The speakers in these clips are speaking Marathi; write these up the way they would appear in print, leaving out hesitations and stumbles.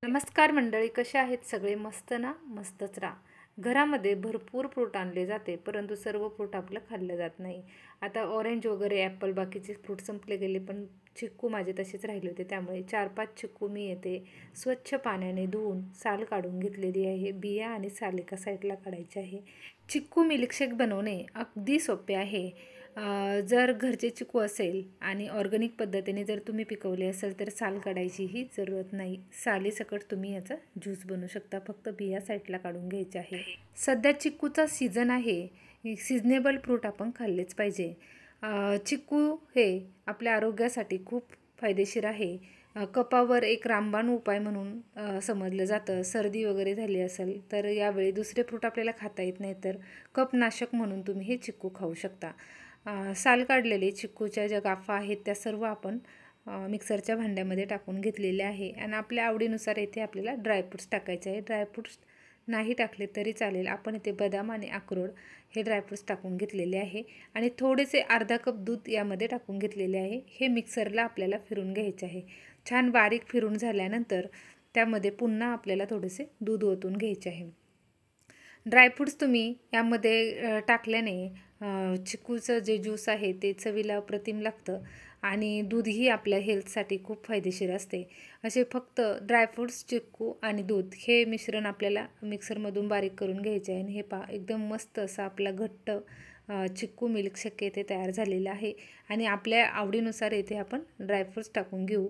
नमस्कार मंडळी, कशा आहेत सगळे? मस्त ना? मस्तच राहा. घरामध्ये भरपूर फ्रूट आणले जाते, परंतु सर्व फ्रूट आपलं खाल्लं जात नाही. आता ऑरेंज वगैरे ॲपल बाकीचे फ्रूट संपले गेले, पण चिक्कू माझे तसेच राहिले होते. त्यामुळे 4-5 चिक्कू मी येते स्वच्छ पाण्याने धुवून साल काढून घेतलेली आहे. बिया आणि साल एका साईडला काढायची आहे. चिक्कू मिल्कशेक बनवणे अगदी सोपे आहे. जर घरचे चिकू असेल आणि ऑर्गॅनिक पद्धतीने जर तुम्ही पिकवले असेल तर साल काढायचीही जरूरत नाही. सालीसकट तुम्ही याचा ज्यूस बनवू शकता. फक्त बिया साईडला काढून घ्यायच्या आहे. सध्या चिक्कूचा सीझन आहे. सिजनेबल फ्रूट आपण खाल्लेच पाहिजे. चिक्कू हे आपल्या आरोग्यासाठी खूप फायदेशीर आहे. कफावर एक रामबाण उपाय म्हणून समजलं जातं. सर्दी वगैरे झाली असेल तर यावेळी दुसरे फ्रूट आपल्याला खाता येत नाही, तर कफनाशक म्हणून तुम्ही हे चिक्कू खाऊ शकता. साल काढलेले चिक्कूच्या ज्या गाफा आहेत त्या सर्व आपण मिक्सरच्या भांड्यामध्ये टाकून घेतलेले आहे. आणि आपल्या आवडीनुसार इथे आपल्याला ड्रायफ्रूट्स टाकायचे आहे. ड्रायफ्रूट्स नाही टाकले तरी चालेल. आपण इथे बदाम आणि अक्रोड हे ड्रायफ्रूट्स टाकून घेतलेले आहे आणि थोडेसे अर्धा कप दूध यामध्ये टाकून घेतलेले आहे. हे मिक्सरला आपल्याला फिरून घ्यायचे आहे. छान बारीक फिरून झाल्यानंतर त्यामध्ये पुन्हा आपल्याला थोडेसे दूध ओतून घ्यायचे आहे. ड्रायफ्रूट्स तुम्ही यामध्ये टाकल्याने चिक्कूचं जे ज्यूस आहे ते चवीला अप्रतिम लागतं आणि दूधही आपल्या हेल्थसाठी खूप फायदेशीर असते. असे फक्त ड्रायफ्रूट्स, चिक्कू आणि दूध हे मिश्रण आपल्याला मिक्सरमधून बारीक करून घ्यायचे आहे. आणि हे एकदम मस्त असा आपला घट्ट चिक्कू मिल्कशेक येथे तयार झालेला आहे. आणि आपल्या आवडीनुसार येथे आपण ड्रायफ्रूट्स टाकून घेऊ.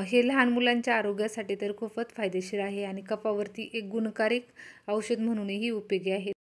हे लहान मुलांच्या आरोग्यासाठी तर खूपच फायदेशीर आहे आणि कफावरती एक गुणकारी औषध म्हणूनही उपयोगी आहे.